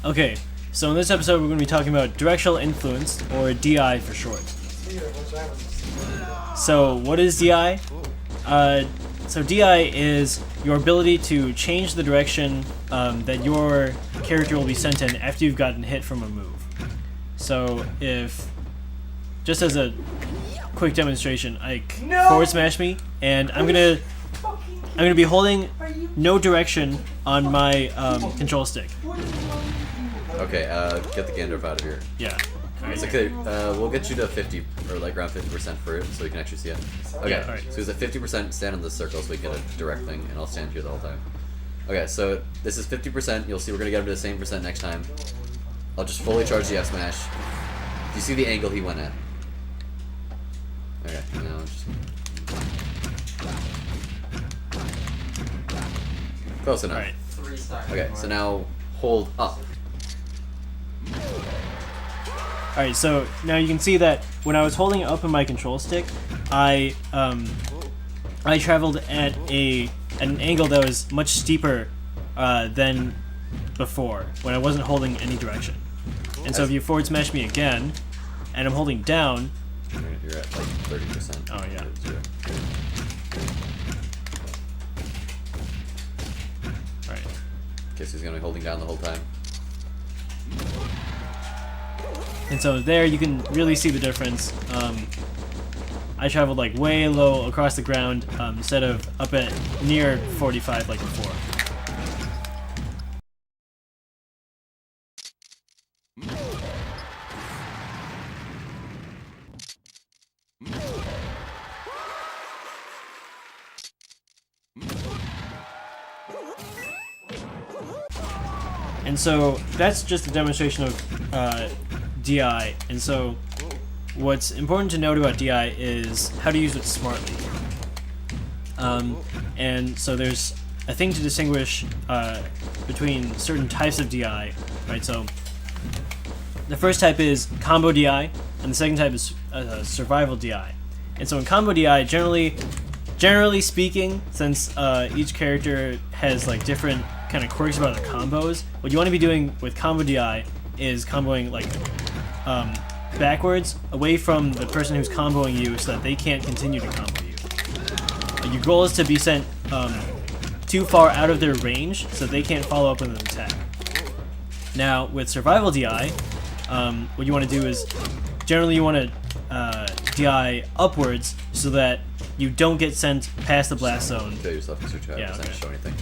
Okay, so in this episode we're going to be talking about Directional Influence, or DI for short. So what is DI? So DI is your ability to change the direction that your character will be sent in after you've gotten hit from a move. So if, just as a quick demonstration, forward smash me, and I'm gonna be holding no direction on my control stick. Okay, get the Gandalf out of here. Yeah. It's okay, we'll get you to 50, or like around 50% for it, so you can actually see it. Okay, Yeah, alright. so he's at 50%, stand in this circle so we can get a direct thing, and I'll stand here the whole time. Okay, so this is 50%, you'll see we're gonna get him to the same percent next time. I'll just fully charge the F smash. Do you see the angle he went at? Okay, now just... Close enough. Alright. Okay, so now hold up. Alright, so now you can see that when I was holding it up in my control stick, I traveled at an angle that was much steeper than before, when I wasn't holding any direction. And so if you forward smash me again, and I'm holding down... You're at like 30%. Oh, yeah. Alright. Okay, so he's gonna be holding down the whole time. And so there you can really see the difference. I traveled like way low across the ground instead of up at near 45 like before. And so that's just a demonstration of DI. And so what's important to note about DI is how to use it smartly. And so there's a thing to distinguish between certain types of DI, right? So the first type is combo DI, and the second type is survival DI. And so in combo DI, generally speaking, since each character has like different kind of quirks about the combos, what you want to be doing with combo DI is comboing like backwards away from the person who's comboing you so that they can't continue to combo you. Your goal is to be sent too far out of their range so they can't follow up with an attack. Now with survival DI, what you want to do is generally you want to DI upwards so that you don't get sent past the blast zone. Kill yourself in search of Yeah, okay. show anything.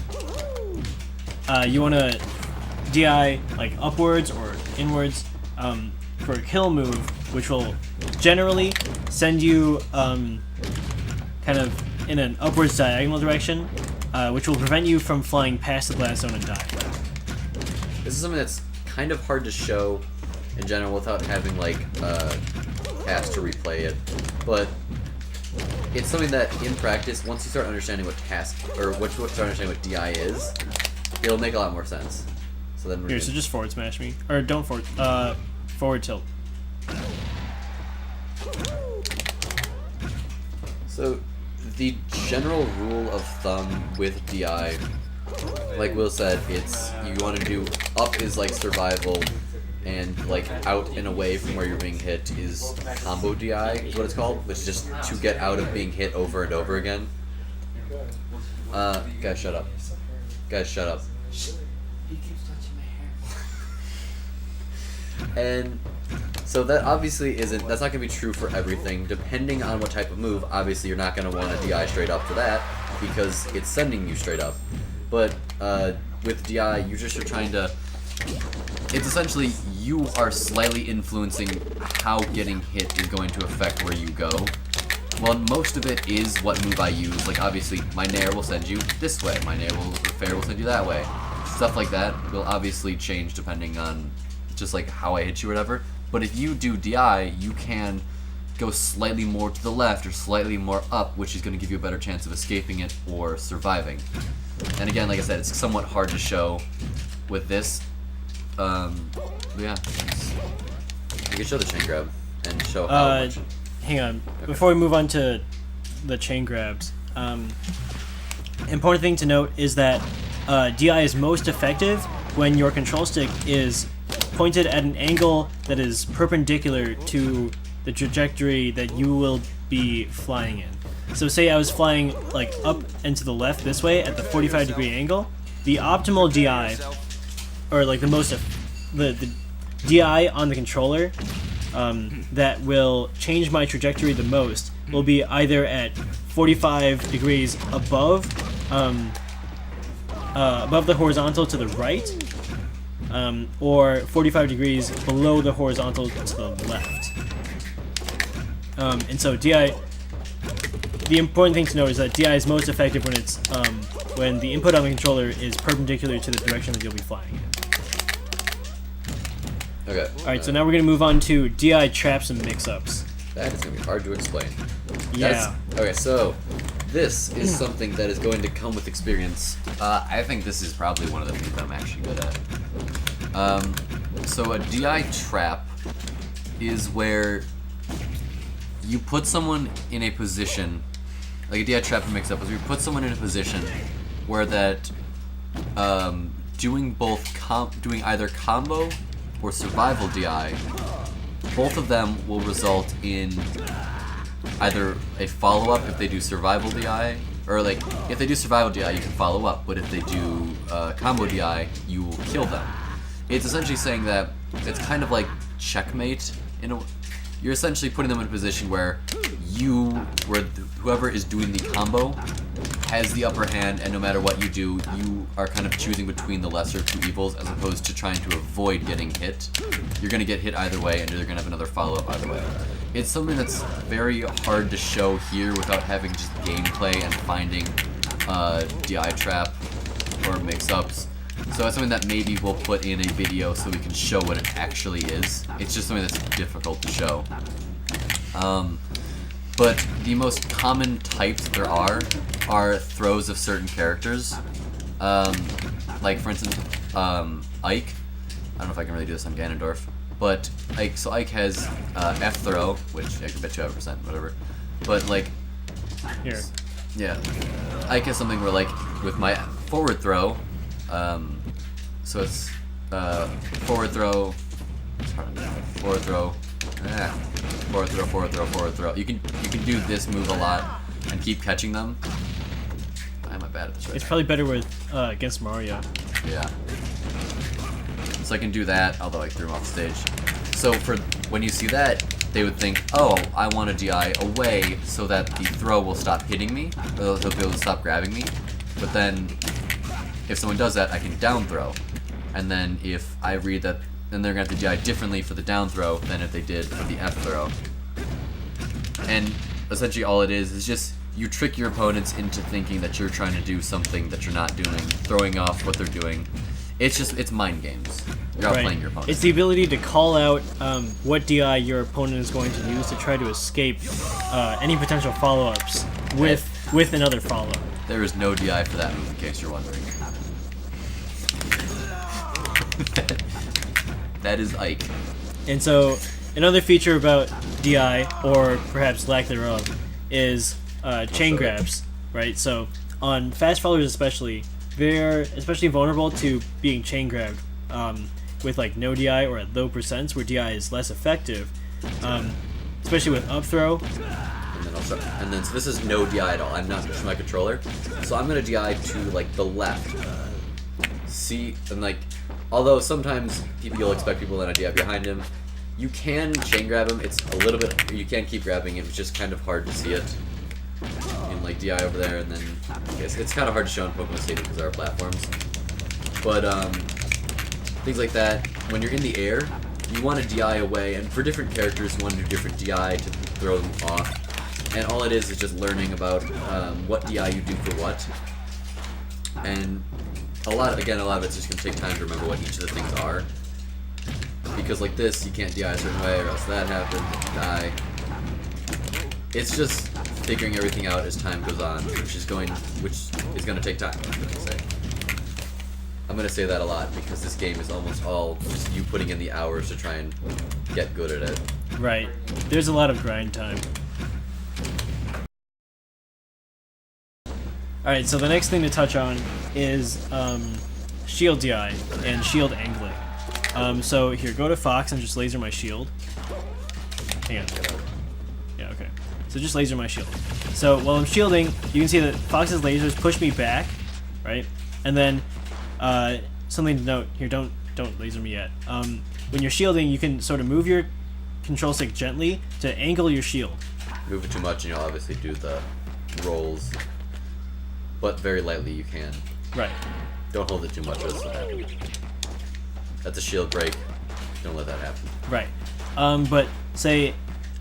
You want to DI like upwards or inwards for a kill move, which will generally send you kind of in an upwards diagonal direction, which will prevent you from flying past the blast zone and dying. This is something that's kind of hard to show in general without having like cast to replay it, but it's something that in practice, once you start understanding what cast or once you start understanding what DI is, it'll make a lot more sense. So then Here, so just forward smash me, or don't forward tilt. So the general rule of thumb with DI, like Will said, it's you want to do up is like survival, and like out and away from where you're being hit is combo DI is what it's called, which is just to get out of being hit over and over again. Guys, shut up. Guys, shut up. He keeps touching my hair. And so that obviously isn't, that's not going to be true for everything. Depending on what type of move, obviously you're not going to want to DI straight up for that because it's sending you straight up. But with DI, you just are trying to, it's essentially you are slightly influencing how getting hit is going to affect where you go. Well, most of it is what move I use. Like obviously my Nair will send you this way, my Nair will, Fair will send you that way. Stuff like that will obviously change depending on just like how I hit you or whatever. But if you do DI, you can go slightly more to the left or slightly more up, which is going to give you a better chance of escaping it or surviving. And again, like I said, it's somewhat hard to show with this. But yeah, you can show the chain grab and show how much. Hang on, Okay. Before we move on to the chain grabs, important thing to note is that DI is most effective when your control stick is pointed at an angle that is perpendicular to the trajectory that you will be flying in. So say I was flying like up and to the left this way at the 45-degree angle, the optimal DI, or like the DI on the controller that will change my trajectory the most will be either at 45 degrees above the horizontal to the right, or 45 degrees below the horizontal to the left. And so DI, the important thing to note is that DI is most effective when it's when the input on the controller is perpendicular to the direction that you'll be flying in. Okay. Alright, so now we're going to move on to DI traps and mix-ups. That is going to be hard to explain. Yeah. Okay, so this is something that is going to come with experience. I think this is probably one of the things that I'm actually good at. So a DI trap is where you put someone in a position, like a DI trap and mix-up, is where you put someone in a position where that doing either combo or survival DI, both of them will result in either a follow-up if they do survival DI, or like if they do survival DI you can follow up, but if they do combo DI you will kill them. It's essentially saying that it's kind of like checkmate. You're essentially putting them in a position where whoever is doing the combo has the upper hand, and no matter what you do, you are kind of choosing between the lesser of two evils, as opposed to trying to avoid getting hit. You're going to get hit either way, and you're going to have another follow-up either way. It's something that's very hard to show here without having just gameplay and finding DI trap or mix-ups. So it's something that maybe we'll put in a video so we can show what it actually is. It's just something that's difficult to show. But the most common types there are throws of certain characters. Like for instance, Ike. I don't know if I can really do this on Ganondorf, but Ike. So Ike has F throw, which I can bet you have %, whatever. But like, Here. yeah, Ike has something where like with my forward throw, so it's forward throw, forward throw. Forward throw, forward throw, forward throw. You can do this move a lot and keep catching them. Why am I bad at this right It's now? probably better with against Mario. Yeah. So I can do that, although I threw him off the stage. So for when you see that, they would think, oh, I want to DI away so that the throw will stop hitting me, or they'll be able to stop grabbing me. But then, if someone does that, I can down throw. And then if I read that, then they're going to have to DI differently for the down throw than if they did for the F throw. And essentially all it is just you trick your opponents into thinking that you're trying to do something that you're not doing, throwing off what they're doing. It's mind games. You're outplaying your opponent. It's the ability to call out what DI your opponent is going to use to try to escape any potential follow-ups with another follow-up. There is no DI for that move, in case you're wondering. That is Ike. And so another feature about DI, or perhaps lack thereof, is chain grabs, right? So on fast followers especially, they're especially vulnerable to being chain grabbed with like no DI or at low percents where DI is less effective, especially with up throw. And then so this is no DI at all. I'm not pushing my controller, so I'm gonna DI to like the left. See, and like, although sometimes you'll expect people to DI behind him, you can chain grab him. It's a little bit, you can keep grabbing him. It's just kind of hard to see it. In like DI over there, and then it's kind of hard to show in Pokemon Stadium because there are platforms. But things like that. When you're in the air, you want to DI away, and for different characters, you want to do different DI to throw them off. And all it is just learning about what DI you do for what. And a lot of it's just gonna take time to remember what each of the things are. Because like this, you can't DI a certain way, or else that happens. Die. It's just figuring everything out as time goes on, which is going to take time. I'm gonna say that a lot because this game is almost all just you putting in the hours to try and get good at it. Right. There's a lot of grind time. Alright, so the next thing to touch on is shield DI and shield angling. So here, go to Fox and just laser my shield. Hang on. Yeah, okay. So just laser my shield. So while I'm shielding, you can see that Fox's lasers push me back, right? And then something to note here: don't laser me yet. When you're shielding, you can sort of move your control stick gently to angle your shield. Move it too much, and you'll obviously do the rolls, but very lightly you can. Right. Don't hold it too much, or this will happen. That's a shield break. Don't let that happen. Right. But say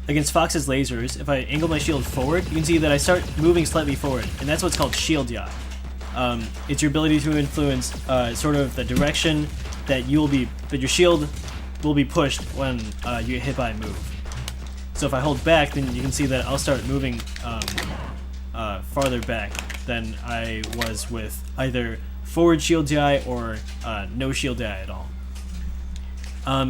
against Fox's lasers, if I angle my shield forward, you can see that I start moving slightly forward, and that's what's called shield DI. It's your ability to influence sort of the direction that your shield will be pushed when you get hit by a move. So if I hold back, then you can see that I'll start moving farther back than I was with either forward shield DI or no shield DI at all.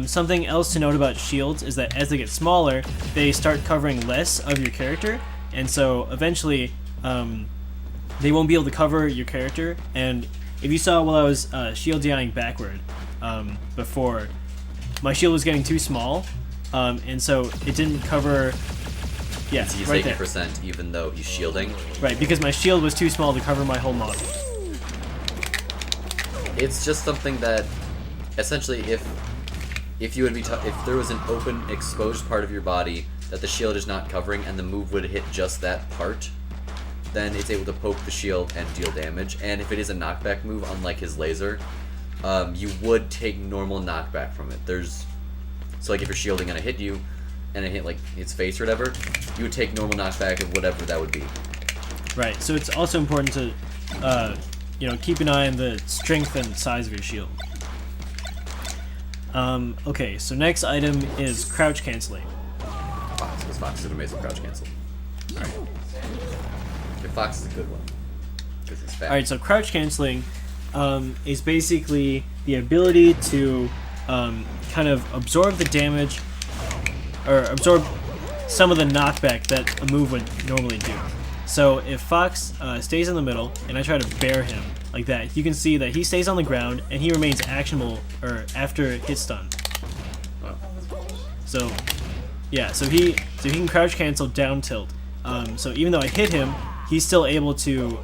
Something else to note about shields is that as they get smaller, they start covering less of your character, and so eventually they won't be able to cover your character. And if you saw while I was shield DIing backward before, my shield was getting too small, and so it didn't cover. Yeah, so he's right taking there. % even though he's shielding. Right, because my shield was too small to cover my whole model. It's just something that, essentially, if you would be if there was an open, exposed part of your body that the shield is not covering, and the move would hit just that part, then it's able to poke the shield and deal damage. And if it is a knockback move, unlike his laser, you would take normal knockback from it. So like if you're shielding and I hit you, and I hit like its face or whatever, you would take normal knockback of whatever that would be. Right. So it's also important to keep an eye on the strength and size of your shield. Okay, so next item is crouch canceling. Fox, because Fox is an amazing crouch cancel. Alright. Your Fox is a good one. Because he's fat. Alright, so crouch canceling is basically the ability to kind of absorb the damage, or absorb some of the knockback that a move would normally do. So if Fox stays in the middle and I try to bear him like that, you can see that he stays on the ground and he remains actionable or after hit stun. Oh. So yeah, so he can crouch cancel down tilt. So even though I hit him, he's still able to.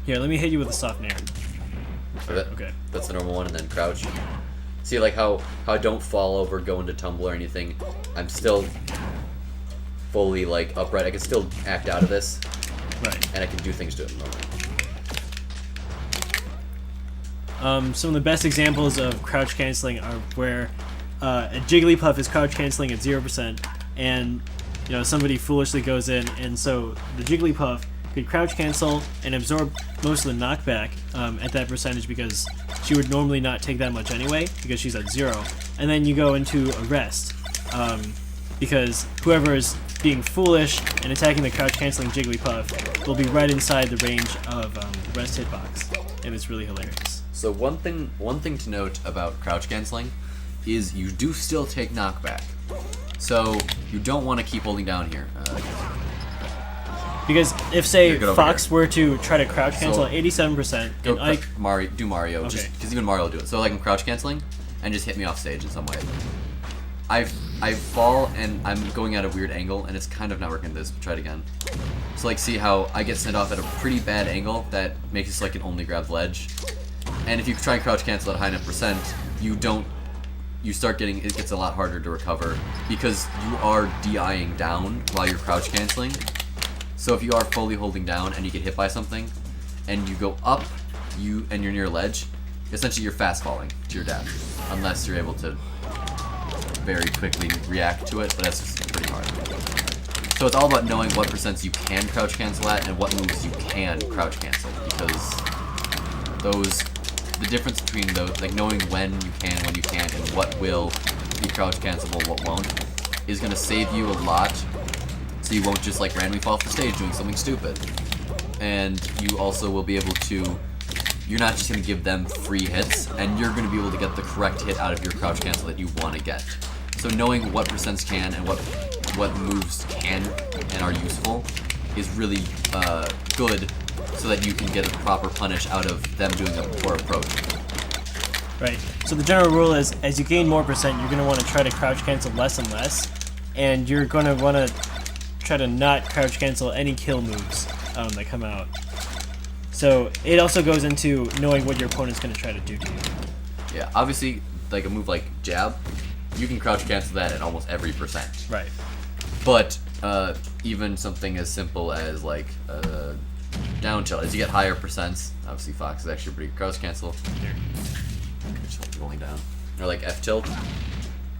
Here, let me hit you with a soft nair. Okay. That's the normal one, and then crouch. See, like how I don't fall over, go into tumble or anything. I'm still fully like upright. I can still act out of this, Right. and I can do things to it normally. Some of the best examples of crouch canceling are where a Jigglypuff is crouch canceling at 0%, and somebody foolishly goes in, and so the Jigglypuff could crouch cancel and absorb most of the knockback at that percentage, because she would normally not take that much anyway because she's at 0. And then you go into a rest because whoever is being foolish and attacking the crouch canceling Jigglypuff will be right inside the range of the rest hitbox, and it's really hilarious. So one thing to note about crouch canceling is you do still take knockback. So you don't want to keep holding down here. Because if, say, Get over Fox here. were to try to crouch cancel So, at 87%, Go and Ike, do Mario, Okay. just because even Mario will do it. So like I'm crouch canceling, and just hit me off stage in some way. I fall and I'm going at a weird angle, and it's kind of not working this. Try it again. So like see how I get sent off at a pretty bad angle that makes it so I can only grab the ledge. And if you try and crouch cancel at high enough percent, you start getting, it gets a lot harder to recover because you are DIing down while you're crouch canceling. So if you are fully holding down and you get hit by something, and you go up, and you're near a ledge, essentially you're fast falling to your death, unless you're able to very quickly react to it, but that's pretty hard. So it's all about knowing what percents you can crouch cancel at and what moves you can crouch cancel, because the difference between those, like knowing when you can, and what will be crouch cancelable, what won't, is going to save you a lot. So you won't just like randomly fall off the stage doing something stupid. And you also will be able to, you're not just going to give them free hits, and you're going to be able to get the correct hit out of your crouch cancel that you want to get. So knowing what percents can and what moves can and are useful is really good so that you can get a proper punish out of them doing a poor approach. Right. So the general rule is, as you gain more percent, you're going to want to try to crouch cancel less and less, and you're going to want to try to not crouch cancel any kill moves that come out. So it also goes into knowing what your opponent's going to try to do to you. Yeah, obviously, like a move like jab, you can crouch cancel that at almost every percent. Right. But even something as simple as like down tilt, as you get higher percents, obviously Fox is actually pretty good crouch cancel. Here. Just like rolling down. Or like F tilt.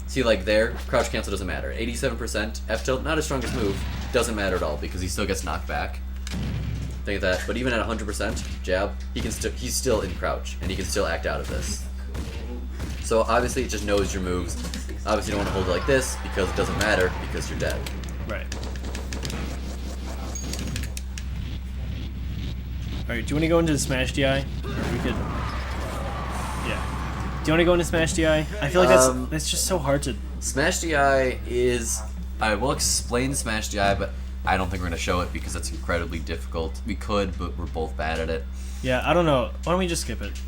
See, like there, crouch cancel doesn't matter. 87%, F tilt, not his strongest move, doesn't matter at all because he still gets knocked back. Think of that. But even at 100% jab, he's still in crouch and he can still act out of this. So obviously it just knows your moves. Obviously you don't want to hold it like this because it doesn't matter because you're dead. Right. Alright, do you want to go into the Smash DI? Or we could... Yeah. Do you want to go into Smash DI? I feel like that's just so hard to... Smash DI is... I will explain Smash DI, but I don't think we're going to show it because it's incredibly difficult. We could, but we're both bad at it. Yeah, I don't know. Why don't we just skip it?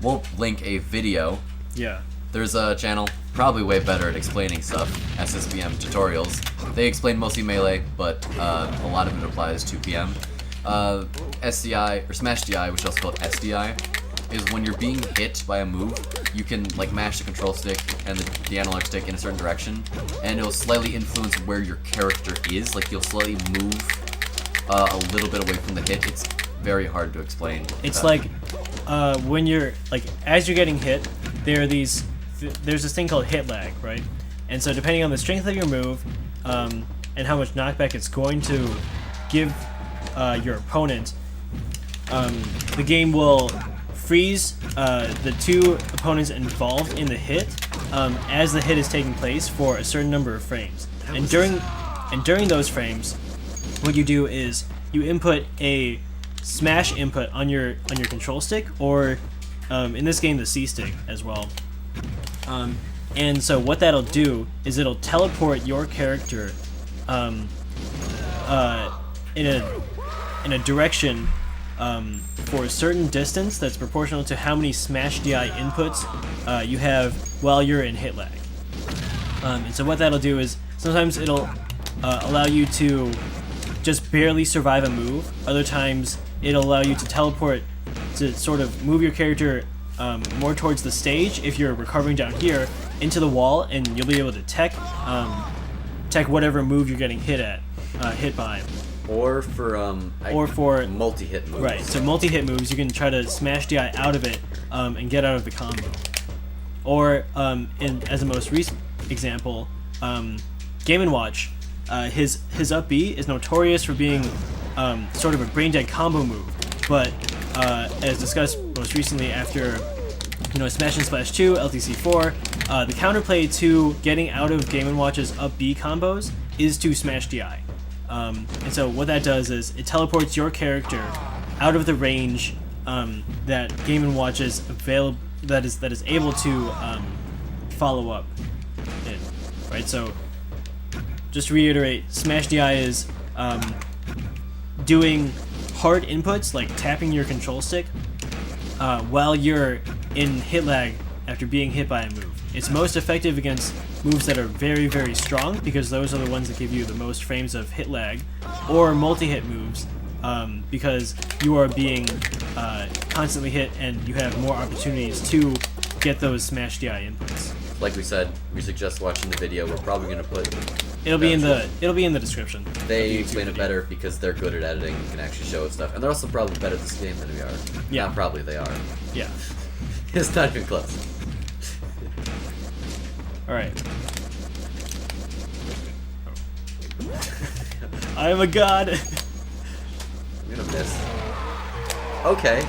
We'll link a video. Yeah. There's a channel probably way better at explaining stuff, SSBM Tutorials. They explain mostly melee, but a lot of it applies to PM. SDI, or Smash DI, which is also called SDI, is when you're being hit by a move, you can like mash the control stick and the analog stick in a certain direction, and it'll slightly influence where your character is. Like you'll slightly move a little bit away from the hit. It's very hard to explain. It's like when you're like as you're getting hit, there's this thing called hit lag, right? And so depending on the strength of your move and how much knockback it's going to give your opponent, the game will freeze the two opponents involved in the hit as the hit is taking place for a certain number of frames. And during those frames, what you do is you input a smash input on your control stick, or in this game the C stick as well. And so what that'll do is it'll teleport your character in a direction for a certain distance that's proportional to how many Smash DI inputs you have while you're in hit lag. And so what that'll do is sometimes it'll allow you to just barely survive a move. Other times it'll allow you to teleport to sort of move your character more towards the stage if you're recovering down here into the wall, and you'll be able to tech whatever move you're getting hit by. Or for multi-hit moves. Right, so multi-hit moves, you can try to Smash DI out of it and get out of the combo. Or, as a most recent example, Game & Watch, his up B is notorious for being sort of a brain-dead combo move, but as discussed most recently after Smash and Splash 2, LTC 4, the counterplay to getting out of Game & Watch's up B combos is to Smash DI. And so what that does is it teleports your character out of the range that Game & Watch is that is able to follow up in, right? So just to reiterate, Smash DI is doing hard inputs like tapping your control stick while you're in hit lag after being hit by a move. It's most effective against moves that are very, very strong, because those are the ones that give you the most frames of hit lag, or multi-hit moves, because you are being constantly hit and you have more opportunities to get those Smash DI inputs. Like we said, we suggest watching the video. We're probably going to put... It'll be in the description. They explain it better because they're good at editing and can actually show us stuff. And they're also probably better at this game than we are. Yeah. Not probably, they are. Yeah. It's not even close. Alright. I am a god! I'm gonna miss. Okay.